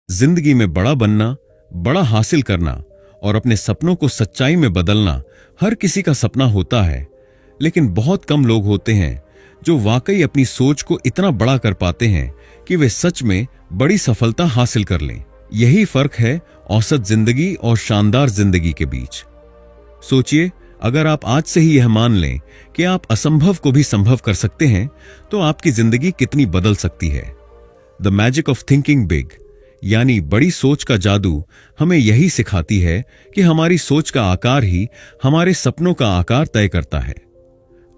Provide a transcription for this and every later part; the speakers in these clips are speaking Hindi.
जिंदगी में बड़ा बनना, बड़ा हासिल करना और अपने सपनों को सच्चाई में बदलना हर किसी का सपना होता है, लेकिन बहुत कम लोग होते हैं जो वाकई अपनी सोच को इतना बड़ा कर पाते हैं कि वे सच में बड़ी सफलता हासिल कर लें। यही फर्क है औसत जिंदगी और शानदार जिंदगी के बीच। सोचिए, अगर आप आज से ही यह मान लें कि आप असंभव को भी संभव कर सकते हैं, तो आपकी जिंदगी कितनी बदल सकती है। The magic of thinking big, यानी बड़ी सोच का जादू, हमें यही सिखाती है कि हमारी सोच का आकार ही हमारे सपनों का आकार तय करता है।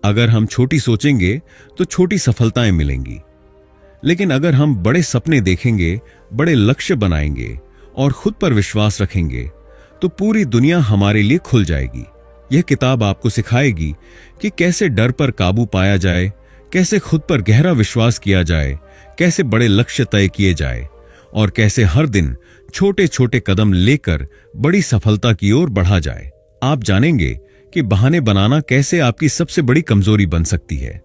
अगर हम छोटी सोचेंगे तो छोटी सफलताएं मिलेंगी, लेकिन अगर हम बड़े सपने देखेंगे, बड़े लक्ष्य बनाएंगे और खुद पर विश्वास रखेंगे, तो पूरी दुनिया हमारे लिए खुल जाएगी। यह किताब आपको सिखाएगी कि कैसे डर पर काबू पाया जाए, कैसे खुद पर गहरा विश्वास किया जाए, कैसे बड़े लक्ष्य तय किए जाए और कैसे हर दिन छोटे छोटे कदम लेकर बड़ी सफलता की ओर बढ़ा जाए। आप जानेंगे कि बहाने बनाना कैसे आपकी सबसे बड़ी कमजोरी बन सकती है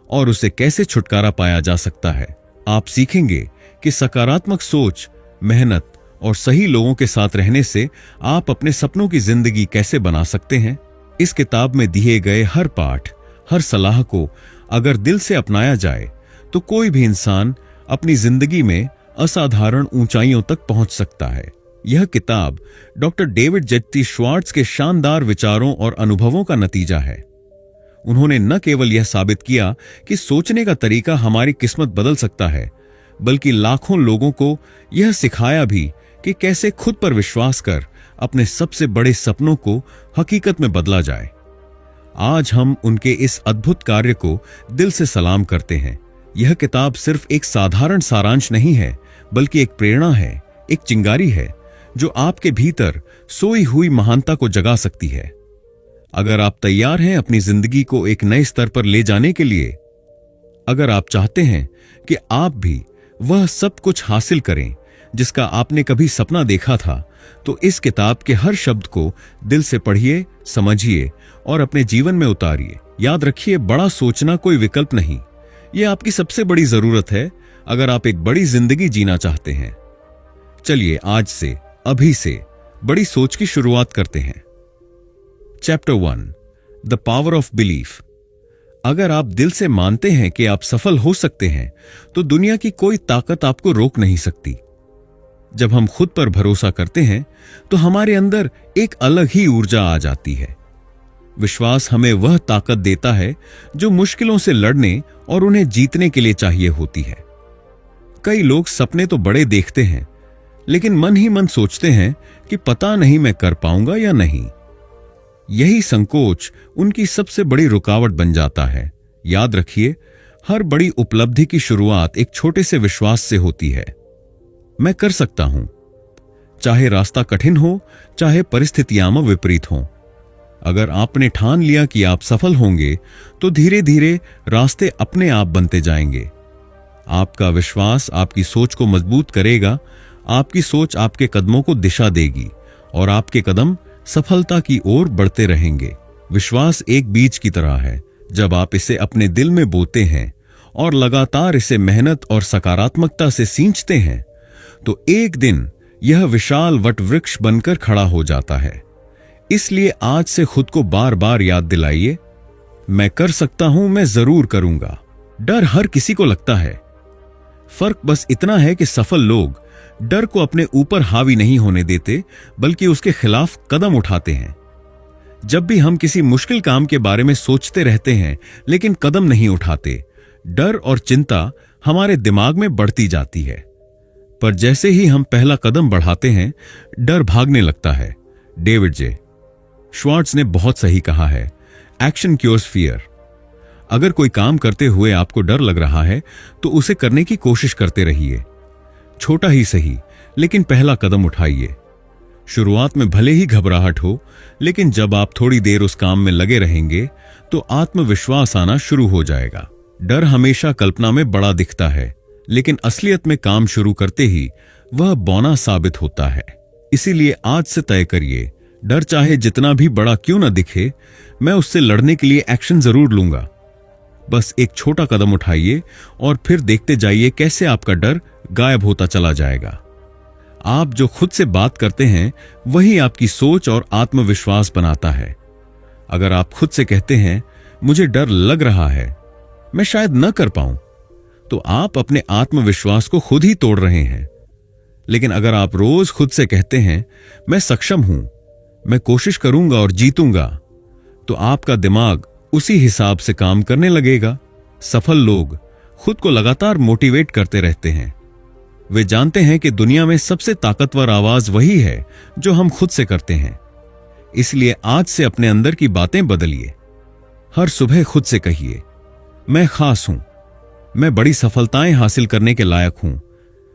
और उसे कैसे छुटकारा पाया जा सकता है। आप सीखेंगे कि सकारात्मक सोच, मेहनत और सही लोगों के साथ रहने से आप अपने सपनों की जिंदगी कैसे बना सकते हैं। इस किताब में दिए गए हर पाठ, हर सलाह को अगर दिल से अपनाया जाए तो कोई भी इंसान अपनी जिंदगी में असाधारण ऊंचाइयों तक पहुंच सकता है। यह किताब डॉक्टर डेविड जेटी श्वार्ट्ज के शानदार विचारों और अनुभवों का नतीजा है। उन्होंने न केवल यह साबित किया कि सोचने का तरीका हमारी किस्मत बदल सकता है, बल्कि लाखों लोगों को यह सिखाया भी कि कैसे खुद पर विश्वास कर अपने सबसे बड़े सपनों को हकीकत में बदला जाए। आज हम उनके इस अद्भुत कार्य को दिल से सलाम करते हैं। यह किताब सिर्फ एक साधारण सारांश नहीं है, बल्कि एक प्रेरणा है, एक चिंगारी है जो आपके भीतर सोई हुई महानता को जगा सकती है। अगर आप तैयार हैं अपनी जिंदगी को एक नए स्तर पर ले जाने के लिए, अगर आप चाहते हैं कि आप भी वह सब कुछ हासिल करें जिसका आपने कभी सपना देखा था, तो इस किताब के हर शब्द को दिल से पढ़िए, समझिए और अपने जीवन में उतारिए। याद रखिए, बड़ा सोचना कोई विकल्प नहीं, यह आपकी सबसे बड़ी जरूरत है अगर आप एक बड़ी जिंदगी जीना चाहते हैं। चलिए आज से, अभी से बड़ी सोच की शुरुआत करते हैं। Chapter 1, the power of belief. अगर आप दिल से मानते हैं कि आप सफल हो सकते हैं, तो दुनिया की कोई ताकत आपको रोक नहीं सकती। जब हम खुद पर भरोसा करते हैं तो हमारे अंदर एक अलग ही ऊर्जा आ जाती है। विश्वास हमें वह ताकत देता है जो मुश्किलों से लड़ने और उन्हें जीतने के लिए चाहिए होती है। कई लोग सपने तो बड़े देखते हैं, लेकिन मन ही मन सोचते हैं कि पता नहीं मैं कर पाऊंगा या नहीं। यही संकोच उनकी सबसे बड़ी रुकावट बन जाता है। याद रखिए, हर बड़ी उपलब्धि की शुरुआत एक छोटे से विश्वास से होती है। मैं कर सकता हूं, चाहे रास्ता कठिन हो, चाहे परिस्थितियां विपरीत हों। अगर आपने ठान लिया कि आप सफल होंगे, तो धीरे धीरे रास्ते अपने आप बनते जाएंगे। आपका विश्वास आपकी सोच को मजबूत करेगा, आपकी सोच आपके कदमों को दिशा देगी और आपके कदम सफलता की ओर बढ़ते रहेंगे। विश्वास एक बीज की तरह है। जब आप इसे अपने दिल में बोते हैं और लगातार इसे मेहनत और सकारात्मकता से सींचते हैं, तो एक दिन यह विशाल वटवृक्ष बनकर खड़ा हो जाता है। इसलिए आज से खुद को बार बार याद दिलाइए, मैं कर सकता हूं, मैं जरूर करूंगा। डर हर किसी को लगता है। फर्क बस इतना है कि सफल लोग डर को अपने ऊपर हावी नहीं होने देते, बल्कि उसके खिलाफ कदम उठाते हैं। जब भी हम किसी मुश्किल काम के बारे में सोचते रहते हैं लेकिन कदम नहीं उठाते, डर और चिंता हमारे दिमाग में बढ़ती जाती है। पर जैसे ही हम पहला कदम बढ़ाते हैं, डर भागने लगता है। डेविड जे श्वार्ट्ज ने बहुत सही कहा है, एक्शन क्योर्स फियर। अगर कोई काम करते हुए आपको डर लग रहा है, तो उसे करने की कोशिश करते रहिए। छोटा ही सही, लेकिन पहला कदम उठाइए। शुरुआत में भले ही घबराहट हो, लेकिन जब आप थोड़ी देर उस काम में लगे रहेंगे, तो आत्मविश्वास आना शुरू हो जाएगा। डर हमेशा कल्पना में बड़ा दिखता है, लेकिन असलियत में काम शुरू करते ही वह बौना साबित होता है। इसीलिए आज से तय करिए, डर चाहे जितना भी बड़ा क्यों न दिखे, मैं उससे लड़ने के लिए एक्शन जरूर लूंगा। बस एक छोटा कदम उठाइए और फिर देखते जाइए कैसे आपका डर गायब होता चला जाएगा। आप जो खुद से बात करते हैं वही आपकी सोच और आत्मविश्वास बनाता है। अगर आप खुद से कहते हैं मुझे डर लग रहा है, मैं शायद न कर पाऊं, तो आप अपने आत्मविश्वास को खुद ही तोड़ रहे हैं। लेकिन अगर आप रोज खुद से कहते हैं मैं सक्षम हूं, मैं कोशिश करूंगा और जीतूंगा, तो आपका दिमाग उसी हिसाब से काम करने लगेगा। सफल लोग खुद को लगातार मोटिवेट करते रहते हैं। वे जानते हैं कि दुनिया में सबसे ताकतवर आवाज वही है जो हम खुद से करते हैं। इसलिए आज से अपने अंदर की बातें बदलिए। हर सुबह खुद से कहिए मैं खास हूं, मैं बड़ी सफलताएं हासिल करने के लायक हूं,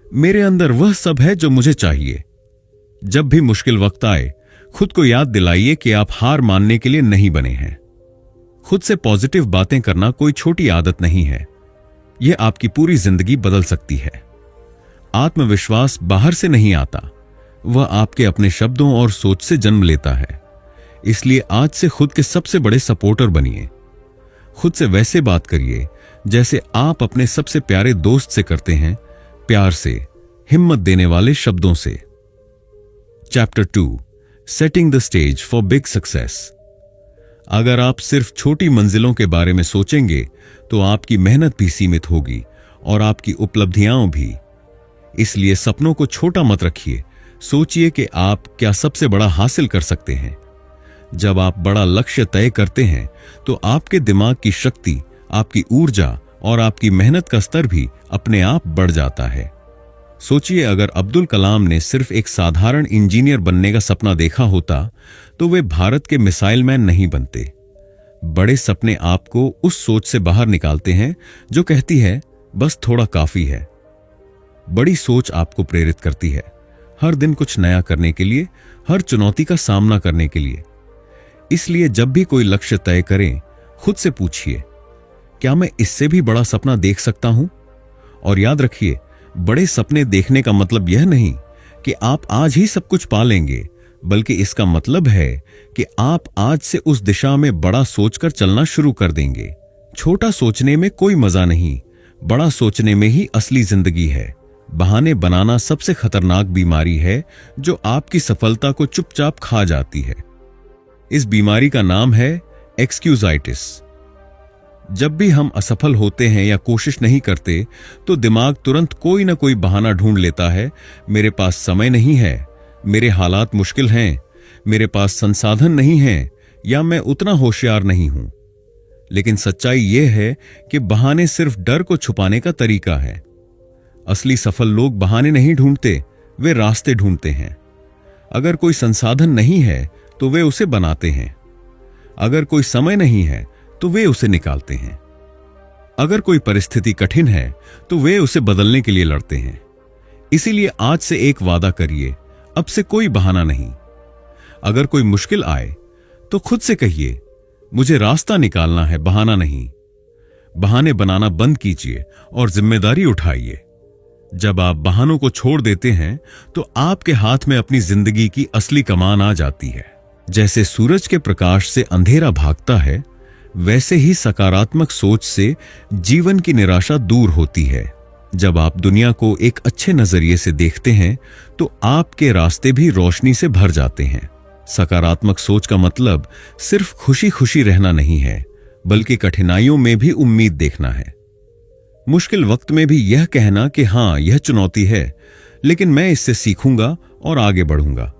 मेरे अंदर वह सब है जो मुझे चाहिए। जब भी मुश्किल वक्त आए, खुद को याद दिलाइए कि आप हार मानने के लिए नहीं बने हैं। खुद से पॉजिटिव बातें करना कोई छोटी आदत नहीं है, यह आपकी पूरी जिंदगी बदल सकती है। आत्मविश्वास बाहर से नहीं आता, वह आपके अपने शब्दों और सोच से जन्म लेता है। इसलिए आज से खुद के सबसे बड़े सपोर्टर बनिए। खुद से वैसे बात करिए जैसे आप अपने सबसे प्यारे दोस्त से करते हैं, प्यार से, हिम्मत देने वाले शब्दों से। Chapter 2, setting the stage for big success. अगर आप सिर्फ छोटी मंजिलों के बारे में सोचेंगे तो आपकी मेहनत भी सीमित होगी और आपकी उपलब्धियां भी। इसलिए सपनों को छोटा मत रखिए, सोचिए कि आप क्या सबसे बड़ा हासिल कर सकते हैं। जब आप बड़ा लक्ष्य तय करते हैं तो आपके दिमाग की शक्ति, आपकी ऊर्जा और आपकी मेहनत का स्तर भी अपने आप बढ़ जाता है। सोचिए अगर अब्दुल कलाम ने सिर्फ एक साधारण इंजीनियर बनने का सपना देखा होता तो वे भारत के मिसाइल मैन नहीं बनते। बड़े सपने आपको उस सोच से बाहर निकालते हैं जो कहती है बस थोड़ा काफी है। बड़ी सोच आपको प्रेरित करती है हर दिन कुछ नया करने के लिए, हर चुनौती का सामना करने के लिए। इसलिए जब भी कोई लक्ष्य तय करें, खुद से पूछिए क्या मैं इससे भी बड़ा सपना देख सकता हूं। और याद रखिए, बड़े सपने देखने का मतलब यह नहीं कि आप आज ही सब कुछ पा लेंगे, बल्कि इसका मतलब है कि आप आज से उस दिशा में बड़ा सोचकर चलना शुरू कर देंगे। छोटा सोचने में कोई मजा नहीं, बड़ा सोचने में ही असली जिंदगी है। बहाने बनाना सबसे खतरनाक बीमारी है जो आपकी सफलता को चुपचाप खा जाती है। इस बीमारी का नाम है एक्सक्यूजाइटिस। जब भी हम असफल होते हैं या कोशिश नहीं करते तो दिमाग तुरंत कोई ना कोई बहाना ढूंढ लेता है। मेरे पास समय नहीं है, मेरे हालात मुश्किल हैं, मेरे पास संसाधन नहीं हैं, या मैं उतना होशियार नहीं हूं। लेकिन सच्चाई यह है कि बहाने सिर्फ डर को छुपाने का तरीका है। असली सफल लोग बहाने नहीं ढूंढते, वे रास्ते ढूंढते हैं। अगर कोई संसाधन नहीं है तो वे उसे बनाते हैं। अगर कोई समय नहीं है तो वे उसे निकालते हैं। अगर कोई परिस्थिति कठिन है तो वे उसे बदलने के लिए लड़ते हैं। इसीलिए आज से एक वादा करिए, अब से कोई बहाना नहीं। अगर कोई मुश्किल आए तो खुद से कहिए मुझे रास्ता निकालना है, बहाना नहीं। बहाने बनाना बंद कीजिए और जिम्मेदारी उठाइए। जब आप बहानों को छोड़ देते हैं तो आपके हाथ में अपनी जिंदगी की असली कमान आ जाती है। जैसे सूरज के प्रकाश से अंधेरा भागता है, वैसे ही सकारात्मक सोच से जीवन की निराशा दूर होती है। जब आप दुनिया को एक अच्छे नजरिए से देखते हैं तो आपके रास्ते भी रोशनी से भर जाते हैं। सकारात्मक सोच का मतलब सिर्फ खुशी खुशी रहना नहीं है, बल्कि कठिनाइयों में भी उम्मीद देखना है। मुश्किल वक्त में भी यह कहना कि हां, यह चुनौती है, लेकिन मैं इससे सीखूंगा और आगे बढ़ूंगा।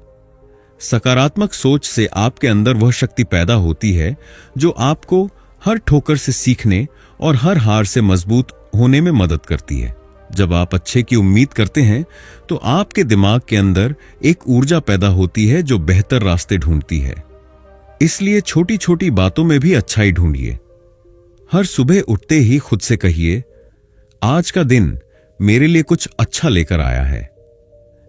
सकारात्मक सोच से आपके अंदर वह शक्ति पैदा होती है जो आपको हर ठोकर से सीखने और हर हार से मजबूत होने में मदद करती है। जब आप अच्छे की उम्मीद करते हैं तो आपके दिमाग के अंदर एक ऊर्जा पैदा होती है जो बेहतर रास्ते ढूंढती है। इसलिए छोटी छोटी बातों में भी अच्छाई ढूंढिए। हर सुबह उठते ही खुद से कहिए आज का दिन मेरे लिए कुछ अच्छा लेकर आया है।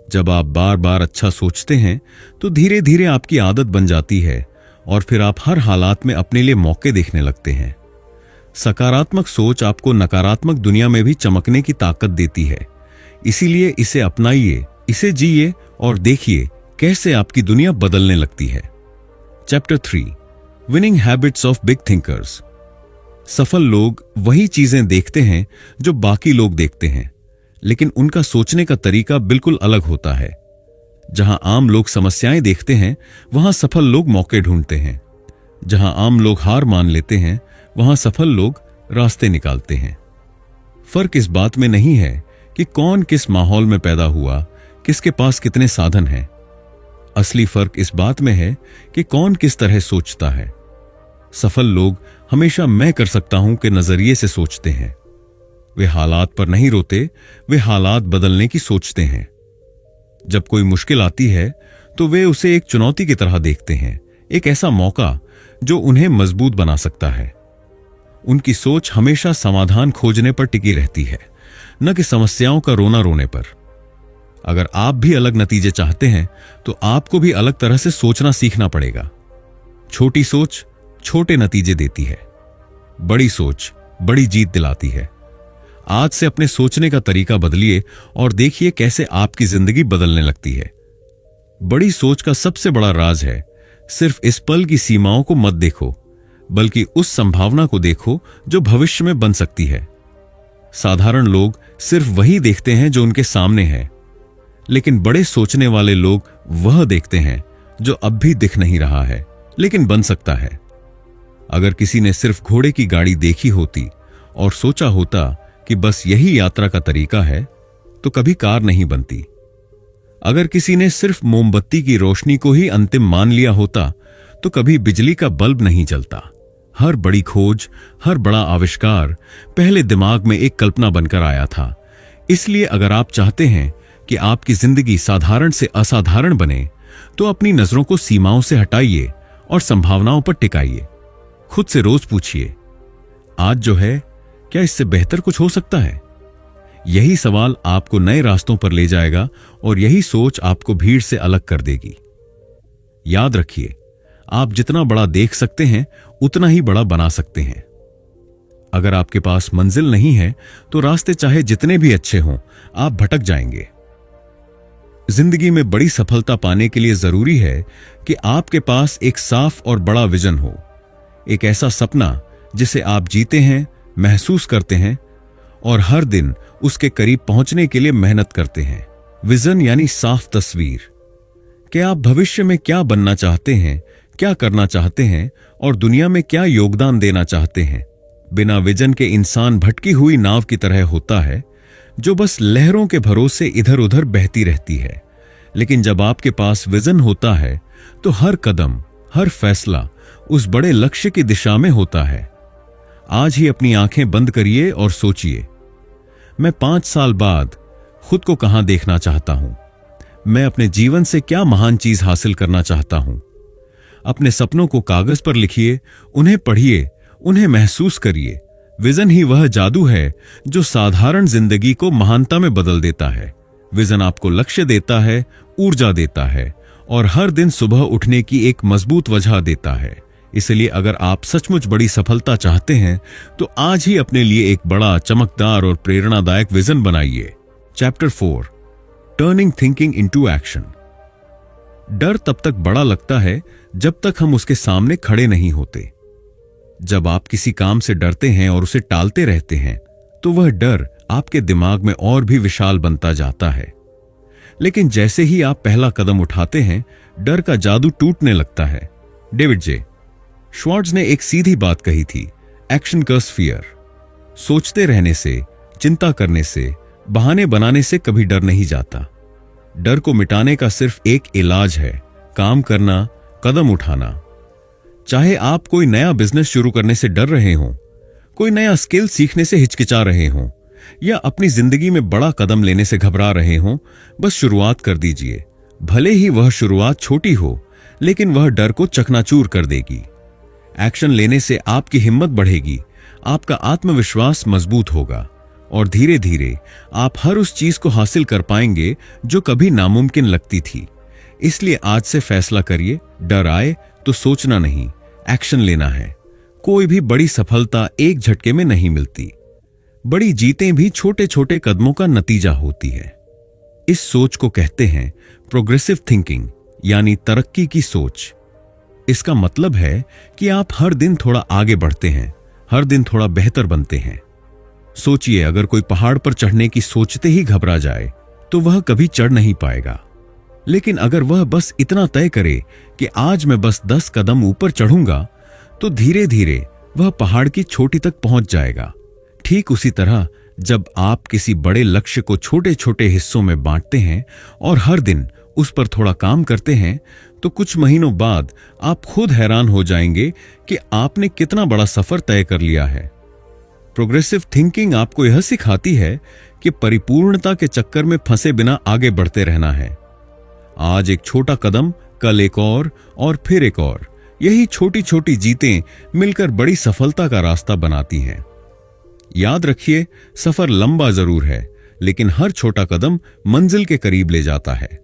जब आप बार बार अच्छा सोचते हैं तो धीरे धीरे आपकी आदत बन जाती है और फिर आप हर हालात में अपने लिए मौके देखने लगते हैं। सकारात्मक सोच आपको नकारात्मक दुनिया में भी चमकने की ताकत देती है। इसीलिए इसे अपनाइए, इसे जिए और देखिए कैसे आपकी दुनिया बदलने लगती है। Chapter 3, winning habits of big thinkers. सफल लोग वही चीजें देखते हैं जो बाकी लोग देखते हैं, लेकिन उनका सोचने का तरीका बिल्कुल अलग होता है। जहां आम लोग समस्याएं देखते हैं, वहां सफल लोग मौके ढूंढते हैं। जहां आम लोग हार मान लेते हैं, वहां सफल लोग रास्ते निकालते हैं। फर्क इस बात में नहीं है कि कौन किस माहौल में पैदा हुआ, किसके पास कितने साधन हैं। असली फर्क इस बात में है कि कौन किस तरह सोचता है। सफल लोग हमेशा मैं कर सकता हूं के नजरिए से सोचते हैं। वे हालात पर नहीं रोते, वे हालात बदलने की सोचते हैं। जब कोई मुश्किल आती है तो वे उसे एक चुनौती की तरह देखते हैं, एक ऐसा मौका जो उन्हें मजबूत बना सकता है। उनकी सोच हमेशा समाधान खोजने पर टिकी रहती है, न कि समस्याओं का रोना रोने पर। अगर आप भी अलग नतीजे चाहते हैं तो आपको भी अलग तरह से सोचना सीखना पड़ेगा। छोटी सोच छोटे नतीजे देती है, बड़ी सोच बड़ी जीत दिलाती है। आज से अपने सोचने का तरीका बदलिए और देखिए कैसे आपकी जिंदगी बदलने लगती है। बड़ी सोच का सबसे बड़ा राज है, सिर्फ इस पल की सीमाओं को मत देखो, बल्कि उस संभावना को देखो जो भविष्य में बन सकती है। साधारण लोग सिर्फ वही देखते हैं जो उनके सामने है, लेकिन बड़े सोचने वाले लोग वह देखते हैं जो अब भी दिख नहीं रहा है, लेकिन बन सकता है। अगर किसी ने सिर्फ घोड़े की गाड़ी देखी होती और सोचा होता कि बस यही यात्रा का तरीका है, तो कभी कार नहीं बनती। अगर किसी ने सिर्फ मोमबत्ती की रोशनी को ही अंतिम मान लिया होता, तो कभी बिजली का बल्ब नहीं जलता। हर बड़ी खोज, हर बड़ा आविष्कार पहले दिमाग में एक कल्पना बनकर आया था। इसलिए अगर आप चाहते हैं कि आपकी जिंदगी साधारण से असाधारण बने, तो अपनी नजरों को सीमाओं से हटाइए और संभावनाओं पर टिकाइए। खुद से रोज पूछिए, आज जो है क्या इससे बेहतर कुछ हो सकता है? यही सवाल आपको नए रास्तों पर ले जाएगा और यही सोच आपको भीड़ से अलग कर देगी। याद रखिए, आप जितना बड़ा देख सकते हैं उतना ही बड़ा बना सकते हैं। अगर आपके पास मंजिल नहीं है तो रास्ते चाहे जितने भी अच्छे हों, आप भटक जाएंगे। जिंदगी में बड़ी सफलता पाने के लिए जरूरी है कि आपके पास एक साफ और बड़ा विजन हो, एक ऐसा सपना जिसे आप जीते हैं, महसूस करते हैं और हर दिन उसके करीब पहुंचने के लिए मेहनत करते हैं। विजन यानी साफ तस्वीर कि आप भविष्य में क्या बनना चाहते हैं, क्या करना चाहते हैं और दुनिया में क्या योगदान देना चाहते हैं। बिना विजन के इंसान भटकी हुई नाव की तरह होता है, जो बस लहरों के भरोसे इधर उधर बहती रहती है। लेकिन जब आपके पास विजन होता है तो हर कदम, हर फैसला उस बड़े लक्ष्य की दिशा में होता है। आज ही अपनी आंखें बंद करिए और सोचिए, मैं 5 साल बाद खुद को कहां देखना चाहता हूं? मैं अपने जीवन से क्या महान चीज हासिल करना चाहता हूं? अपने सपनों को कागज पर लिखिए, उन्हें पढ़िए, उन्हें महसूस करिए। विजन ही वह जादू है जो साधारण जिंदगी को महानता में बदल देता है। विजन आपको लक्ष्य देता है, ऊर्जा देता है और हर दिन सुबह उठने की एक मजबूत वजह देता है। इसलिए अगर आप सचमुच बड़ी सफलता चाहते हैं तो आज ही अपने लिए एक बड़ा, चमकदार और प्रेरणादायक विजन बनाइए। Chapter 4, turning thinking into action. डर तब तक बड़ा लगता है जब तक हम उसके सामने खड़े नहीं होते। जब आप किसी काम से डरते हैं और उसे टालते रहते हैं, तो वह डर आपके दिमाग में और भी विशाल बनता जाता है। लेकिन जैसे ही आप पहला कदम उठाते हैं, डर का जादू टूटने लगता है। डेविड जे श्वार्ट्ज ने एक सीधी बात कही थी, एक्शन कर्स फियर। सोचते रहने से, चिंता करने से, बहाने बनाने से कभी डर नहीं जाता। डर को मिटाने का सिर्फ एक इलाज है, काम करना, कदम उठाना। चाहे आप कोई नया बिजनेस शुरू करने से डर रहे हों, कोई नया स्किल सीखने से हिचकिचा रहे हों या अपनी जिंदगी में बड़ा कदम लेने से घबरा रहे हों, बस शुरुआत कर दीजिए। भले ही वह शुरुआत छोटी हो, लेकिन वह डर को चकनाचूर कर देगी। एक्शन लेने से आपकी हिम्मत बढ़ेगी, आपका आत्मविश्वास मजबूत होगा और धीरे धीरे आप हर उस चीज को हासिल कर पाएंगे जो कभी नामुमकिन लगती थी। इसलिए आज से फैसला करिए, डर आए तो सोचना नहीं, एक्शन लेना है। कोई भी बड़ी सफलता एक झटके में नहीं मिलती। बड़ी जीतें भी छोटे छोटे कदमों का नतीजा होती है। इस सोच को कहते हैं प्रोग्रेसिव थिंकिंग, यानी तरक्की की सोच। इसका मतलब है कि आप हर दिन थोड़ा आगे बढ़ते हैं, हर दिन थोड़ा बेहतर बनते हैं। सोचिए, अगर कोई पहाड़ पर चढ़ने की सोचते ही घबरा जाए तो वह कभी चढ़ नहीं पाएगा। लेकिन अगर वह बस इतना तय करे कि आज मैं बस 10 कदम ऊपर चढ़ूंगा, तो धीरे धीरे वह पहाड़ की चोटी तक पहुंच जाएगा। ठीक उसी तरह जब आप किसी बड़े लक्ष्य को छोटे छोटे हिस्सों में बांटते हैं और हर दिन उस पर थोड़ा काम करते हैं, तो कुछ महीनों बाद आप खुद हैरान हो जाएंगे कि आपने कितना बड़ा सफर तय कर लिया है। प्रोग्रेसिव थिंकिंग आपको यह सिखाती है कि परिपूर्णता के चक्कर में फंसे बिना आगे बढ़ते रहना है। आज एक छोटा कदम, कल एक और फिर एक और। यही छोटी छोटी जीतें मिलकर बड़ी सफलता का रास्ता बनाती हैं। याद रखिए, सफर लंबा जरूर है, लेकिन हर छोटा कदम मंजिल के करीब ले जाता है।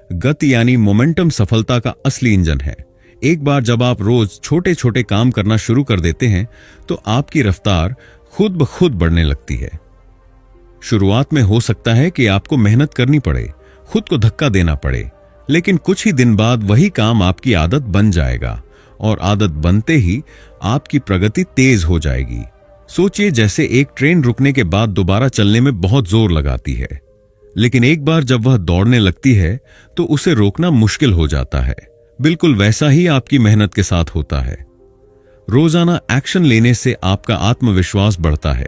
गति यानी मोमेंटम सफलता का असली इंजन है। एक बार जब आप रोज छोटे छोटे काम करना शुरू कर देते हैं, तो आपकी रफ्तार खुद ब खुद बढ़ने लगती है। शुरुआत में हो सकता है कि आपको मेहनत करनी पड़े, खुद को धक्का देना पड़े, लेकिन कुछ ही दिन बाद वही काम आपकी आदत बन जाएगा और आदत बनते ही आपकी प्रगति तेज हो जाएगी। सोचिए, जैसे एक ट्रेन रुकने के बाद दोबारा चलने में बहुत जोर लगाती है, लेकिन एक बार जब वह दौड़ने लगती है तो उसे रोकना मुश्किल हो जाता है। बिल्कुल वैसा ही आपकी मेहनत के साथ होता है। रोजाना एक्शन लेने से आपका आत्मविश्वास बढ़ता है,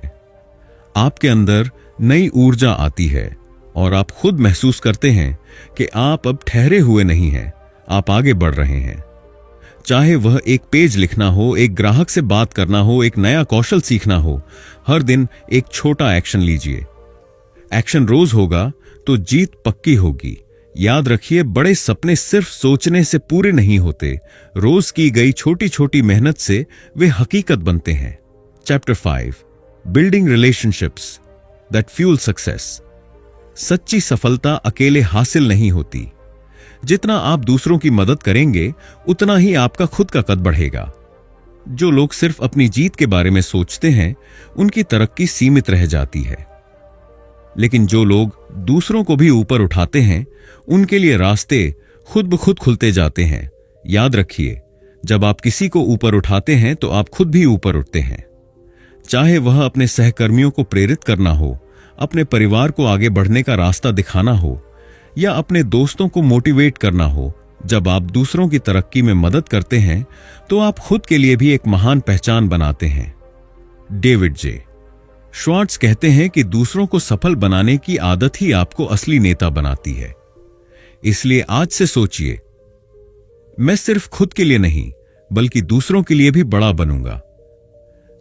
आपके अंदर नई ऊर्जा आती है और आप खुद महसूस करते हैं कि आप अब ठहरे हुए नहीं हैं, आप आगे बढ़ रहे हैं। चाहे वह एक पेज लिखना हो, एक ग्राहक से बात करना हो, एक नया कौशल सीखना हो, हर दिन एक छोटा एक्शन लीजिए। एक्शन रोज होगा तो जीत पक्की होगी। याद रखिए, बड़े सपने सिर्फ सोचने से पूरे नहीं होते, रोज की गई छोटी छोटी मेहनत से वे हकीकत बनते हैं। Chapter 5, building relationships that fuel success. सच्ची सफलता अकेले हासिल नहीं होती। जितना आप दूसरों की मदद करेंगे, उतना ही आपका खुद का कद बढ़ेगा। जो लोग सिर्फ अपनी जीत के बारे में सोचते हैं, उनकी तरक्की सीमित रह जाती है, लेकिन जो लोग दूसरों को भी ऊपर उठाते हैं, उनके लिए रास्ते खुद ब खुद खुलते जाते हैं। याद रखिए, जब आप किसी को ऊपर उठाते हैं तो आप खुद भी ऊपर उठते हैं। चाहे वह अपने सहकर्मियों को प्रेरित करना हो, अपने परिवार को आगे बढ़ने का रास्ता दिखाना हो, या अपने दोस्तों को मोटिवेट करना हो। जब आप दूसरों की तरक्की में मदद करते हैं, तो आप खुद के लिए भी एक महान पहचान बनाते हैं। डेविड जे श्वार्ट्ज कहते हैं कि दूसरों को सफल बनाने की आदत ही आपको असली नेता बनाती है। इसलिए आज से सोचिए, मैं सिर्फ खुद के लिए नहीं, बल्कि दूसरों के लिए भी बड़ा बनूंगा।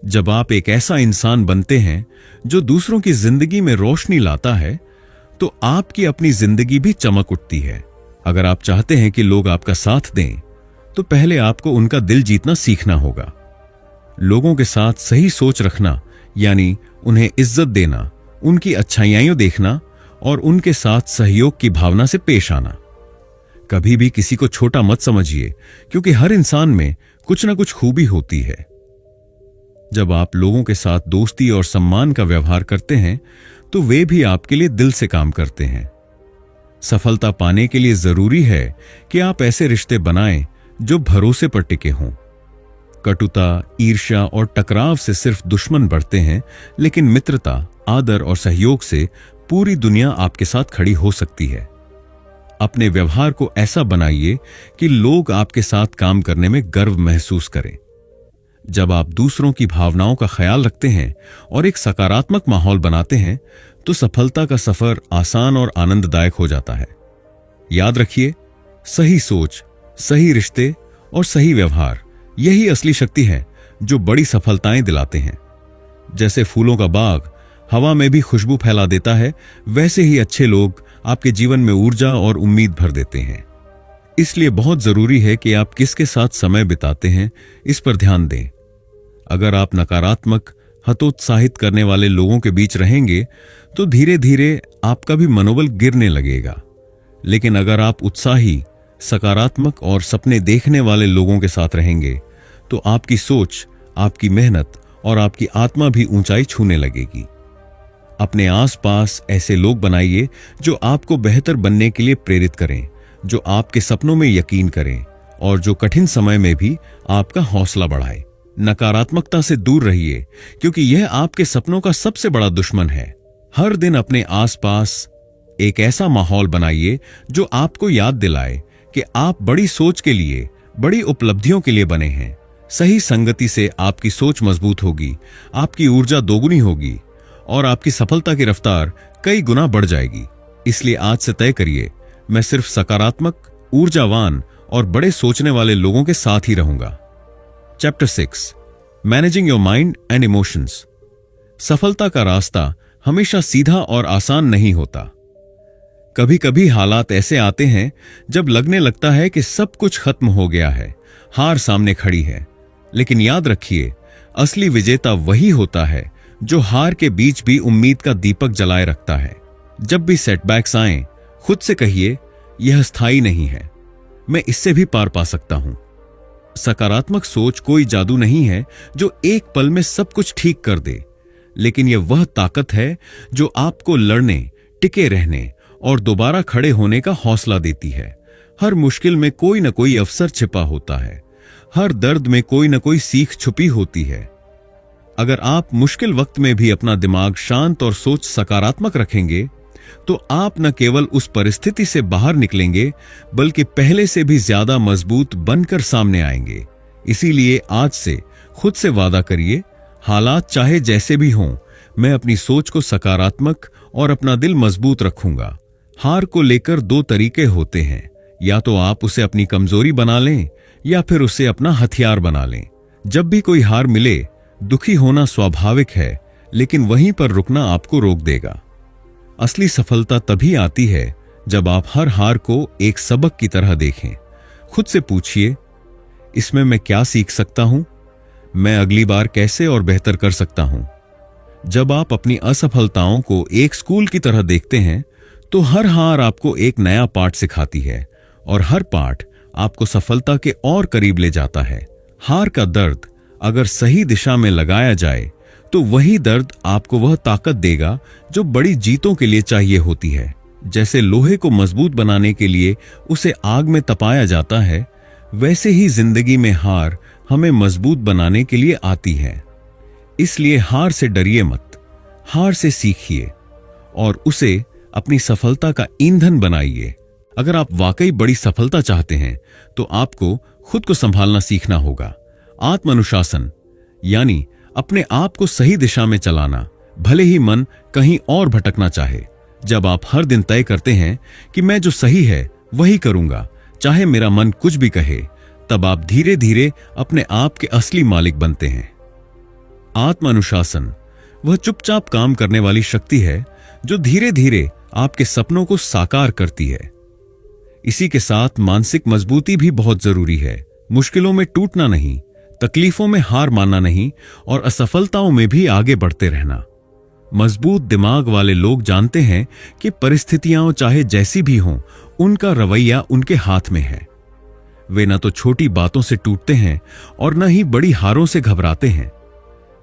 जब आप एक ऐसा इंसान बनते हैं जो दूसरों की जिंदगी में रोशनी लाता है, तो आपकी अपनी जिंदगी भी चमक उठती है। अगर आप चाहते हैं कि लोग आपका साथ दें, तो पहले आपको उनका दिल जीतना सीखना होगा। लोगों के साथ सही सोच रखना यानी उन्हें इज्जत देना, उनकी अच्छाइयां देखना और उनके साथ सहयोग की भावना से पेश आना। कभी भी किसी को छोटा मत समझिए, क्योंकि हर इंसान में कुछ ना कुछ खूबी होती है। जब आप लोगों के साथ दोस्ती और सम्मान का व्यवहार करते हैं, तो वे भी आपके लिए दिल से काम करते हैं। सफलता पाने के लिए जरूरी है कि आप ऐसे रिश्ते बनाएं जो भरोसे पर टिके हों। कटुता, ईर्ष्या और टकराव से सिर्फ दुश्मन बढ़ते हैं, लेकिन मित्रता, आदर और सहयोग से पूरी दुनिया आपके साथ खड़ी हो सकती है। अपने व्यवहार को ऐसा बनाइए कि लोग आपके साथ काम करने में गर्व महसूस करें। जब आप दूसरों की भावनाओं का ख्याल रखते हैं और एक सकारात्मक माहौल बनाते हैं, तो सफलता का सफर आसान और आनंददायक हो जाता है। याद रखिए, सही सोच, सही रिश्ते और सही व्यवहार, यही असली शक्ति है जो बड़ी सफलताएं दिलाते हैं। जैसे फूलों का बाग हवा में भी खुशबू फैला देता है, वैसे ही अच्छे लोग आपके जीवन में ऊर्जा और उम्मीद भर देते हैं। इसलिए बहुत जरूरी है कि आप किसके साथ समय बिताते हैं, इस पर ध्यान दें। अगर आप नकारात्मक, हतोत्साहित करने वाले लोगों के बीच रहेंगे, तो धीरे धीरे आपका भी मनोबल गिरने लगेगा। लेकिन अगर आप उत्साही, सकारात्मक और सपने देखने वाले लोगों के साथ रहेंगे, तो आपकी सोच, आपकी मेहनत और आपकी आत्मा भी ऊंचाई छूने लगेगी। अपने आसपास ऐसे लोग बनाइए जो आपको बेहतर बनने के लिए प्रेरित करें, जो आपके सपनों में यकीन करें और जो कठिन समय में भी आपका हौसला बढ़ाए। नकारात्मकता से दूर रहिए, क्योंकि यह आपके सपनों का सबसे बड़ा दुश्मन है। हर दिन अपने आसपास एक ऐसा माहौल बनाइए जो आपको याद दिलाए कि आप बड़ी सोच के लिए, बड़ी उपलब्धियों के लिए बने हैं। सही संगति से आपकी सोच मजबूत होगी, आपकी ऊर्जा दोगुनी होगी और आपकी सफलता की रफ्तार कई गुना बढ़ जाएगी। इसलिए आज से तय करिए, मैं सिर्फ सकारात्मक, ऊर्जावान और बड़े सोचने वाले लोगों के साथ ही रहूंगा। Chapter 6, managing your mind and emotions. सफलता का रास्ता हमेशा सीधा और आसान नहीं होता। कभी कभी हालात ऐसे आते हैं जब लगने लगता है कि सब कुछ खत्म हो गया है, हार सामने खड़ी है। लेकिन याद रखिए, असली विजेता वही होता है जो हार के बीच भी उम्मीद का दीपक जलाए रखता है। जब भी सेटबैक्स आएं, खुद से कहिए, यह स्थायी नहीं है, मैं इससे भी पार पा सकता हूं। सकारात्मक सोच कोई जादू नहीं है जो एक पल में सब कुछ ठीक कर दे, लेकिन यह वह ताकत है जो आपको लड़ने, टिके रहने और दोबारा खड़े होने का हौसला देती है। हर मुश्किल में कोई न कोई अवसर छिपा होता है, हर दर्द में कोई न कोई सीख छुपी होती है। अगर आप मुश्किल वक्त में भी अपना दिमाग शांत और सोच सकारात्मक रखेंगे, तो आप न केवल उस परिस्थिति से बाहर निकलेंगे, बल्कि पहले से भी ज्यादा मजबूत बनकर सामने आएंगे। इसीलिए आज से खुद से वादा करिए, हालात चाहे जैसे भी हों, मैं अपनी सोच को सकारात्मक और अपना दिल मजबूत रखूंगा। हार को लेकर दो तरीके होते हैं, या तो आप उसे अपनी कमजोरी बना लें या फिर उसे अपना हथियार बना लें। जब भी कोई हार मिले, दुखी होना स्वाभाविक है, लेकिन वहीं पर रुकना आपको रोक देगा। असली सफलता तभी आती है जब आप हर हार को एक सबक की तरह देखें। खुद से पूछिए, इसमें मैं क्या सीख सकता हूं? मैं अगली बार कैसे और बेहतर कर सकता हूं? जब आप अपनी असफलताओं को एक स्कूल की तरह देखते हैं, तो हर हार आपको एक नया पाठ सिखाती है और हर पाठ आपको सफलता के और करीब ले जाता है। हार का दर्द अगर सही दिशा में लगाया जाए, तो वही दर्द आपको वह ताकत देगा जो बड़ी जीतों के लिए चाहिए होती है। जैसे लोहे को मजबूत बनाने के लिए उसे आग में तपाया जाता है, वैसे ही जिंदगी में हार हमें मजबूत बनाने के लिए आती है। इसलिए हार से डरिए मत, हार से सीखिए और उसे अपनी सफलता का ईंधन बनाइए। अगर आप वाकई बड़ी सफलता चाहते हैं, तो आपको खुद को संभालना सीखना होगा। आत्मानुशासन यानी अपने आप को सही दिशा में चलाना, भले ही मन कहीं और भटकना चाहे। जब आप हर दिन तय करते हैं कि मैं जो सही है वही करूंगा, चाहे मेरा मन कुछ भी कहे, तब आप धीरे धीरे अपने आप के असली मालिक बनते हैं। आत्मानुशासन वह चुपचाप काम करने वाली शक्ति है जो धीरे धीरे आपके सपनों को साकार करती है। इसी के साथ मानसिक मजबूती भी बहुत जरूरी है। मुश्किलों में टूटना नहीं, तकलीफों में हार मानना नहीं और असफलताओं में भी आगे बढ़ते रहना। मजबूत दिमाग वाले लोग जानते हैं कि परिस्थितियां चाहे जैसी भी हों, उनका रवैया उनके हाथ में है। वे न तो छोटी बातों से टूटते हैं और न ही बड़ी हारों से घबराते हैं।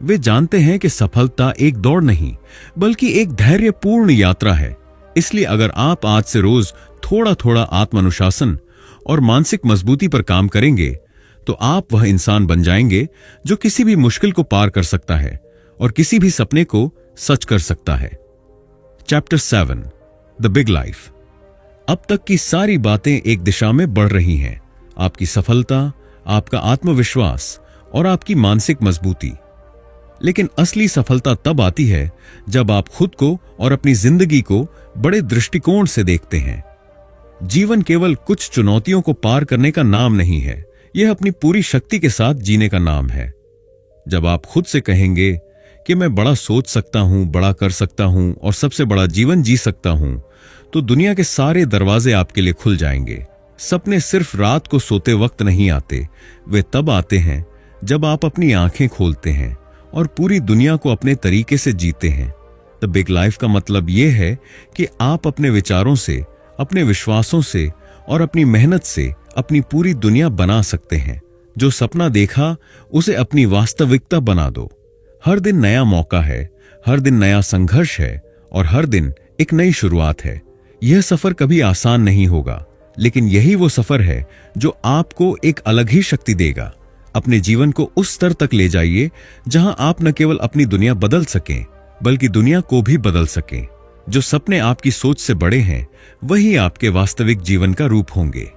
वे जानते हैं कि सफलता एक दौड़ नहीं, बल्कि एक धैर्यपूर्ण यात्रा है। इसलिए अगर आप आज से रोज थोड़ा थोड़ा आत्मानुशासन और मानसिक मजबूती पर काम करेंगे, तो आप वह इंसान बन जाएंगे जो किसी भी मुश्किल को पार कर सकता है और किसी भी सपने को सच कर सकता है। Chapter 7, the big life. अब तक की सारी बातें एक दिशा में बढ़ रही हैं, आपकी सफलता, आपका आत्मविश्वास और आपकी मानसिक मजबूती। लेकिन असली सफलता तब आती है जब आप खुद को और अपनी जिंदगी को बड़े दृष्टिकोण से देखते हैं। जीवन केवल कुछ चुनौतियों को पार करने का नाम नहीं है, यह अपनी पूरी शक्ति के साथ जीने का नाम है। जब आप खुद से कहेंगे कि मैं बड़ा सोच सकता हूं, बड़ा कर सकता हूं और सबसे बड़ा जीवन जी सकता हूं, तो दुनिया के सारे दरवाजे आपके लिए खुल जाएंगे। सपने सिर्फ रात को सोते वक्त नहीं आते, वे तब आते हैं जब आप अपनी आंखें खोलते हैं और पूरी दुनिया को अपने तरीके से जीते हैं। द बिग लाइफ का मतलब यह है कि आप अपने विचारों से, अपने विश्वासों से और अपनी मेहनत से अपनी पूरी दुनिया बना सकते हैं। जो सपना देखा उसे अपनी वास्तविकता बना दो। हर दिन नया मौका है, हर दिन नया संघर्ष है और हर दिन एक नई शुरुआत है। यह सफर कभी आसान नहीं होगा, लेकिन यही वो सफर है जो आपको एक अलग ही शक्ति देगा। अपने जीवन को उस स्तर तक ले जाइए जहां आप न केवल अपनी दुनिया बदल सकें, बल्कि दुनिया को भी बदल सकें। जो सपने आपकी सोच से बड़े हैं वही आपके वास्तविक जीवन का रूप होंगे।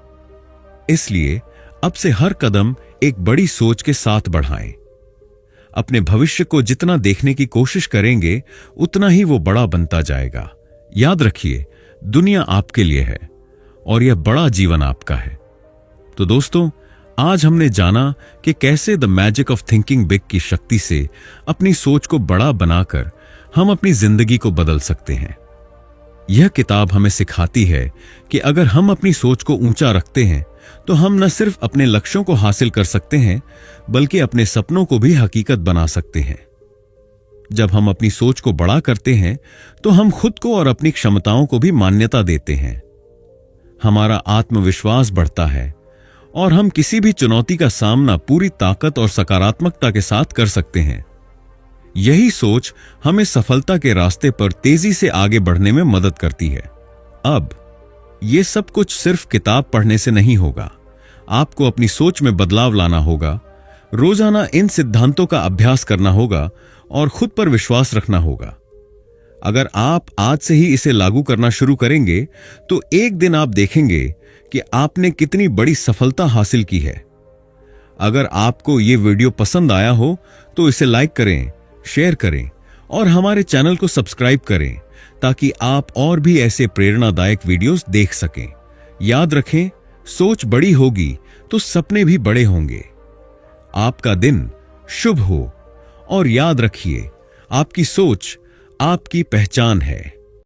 इसलिए अब से हर कदम एक बड़ी सोच के साथ बढ़ाएं। अपने भविष्य को जितना देखने की कोशिश करेंगे उतना ही वो बड़ा बनता जाएगा। याद रखिए, दुनिया आपके लिए है और यह बड़ा जीवन आपका है। तो दोस्तों, आज हमने जाना कि कैसे the magic of thinking big की शक्ति से अपनी सोच को बड़ा बनाकर हम अपनी जिंदगी को बदल सकते हैं। यह किताब हमें सिखाती है कि अगर हम अपनी सोच को ऊंचा रखते हैं तो हम न सिर्फ अपने लक्ष्यों को हासिल कर सकते हैं बल्कि अपने सपनों को भी हकीकत बना सकते हैं। जब हम अपनी सोच को बड़ा करते हैं तो हम खुद को और अपनी क्षमताओं को भी मान्यता देते हैं। हमारा आत्मविश्वास बढ़ता है और हम किसी भी चुनौती का सामना पूरी ताकत और सकारात्मकता के साथ कर सकते हैं। यही सोच हमें सफलता के रास्ते पर तेजी से आगे बढ़ने में मदद करती है। अब यह सब कुछ सिर्फ किताब पढ़ने से नहीं होगा। आपको अपनी सोच में बदलाव लाना होगा, रोजाना इन सिद्धांतों का अभ्यास करना होगा और खुद पर विश्वास रखना होगा। अगर आप आज से ही इसे लागू करना शुरू करेंगे तो एक दिन आप देखेंगे कि आपने कितनी बड़ी सफलता हासिल की है। अगर आपको यह वीडियो पसंद आया हो तो इसे लाइक करें, शेयर करें और हमारे चैनल को सब्सक्राइब करें ताकि आप और भी ऐसे प्रेरणादायक वीडियोस देख सकें। याद रखें, सोच बड़ी होगी तो सपने भी बड़े होंगे। आपका दिन शुभ हो और याद रखिए, आपकी सोच आपकी पहचान है।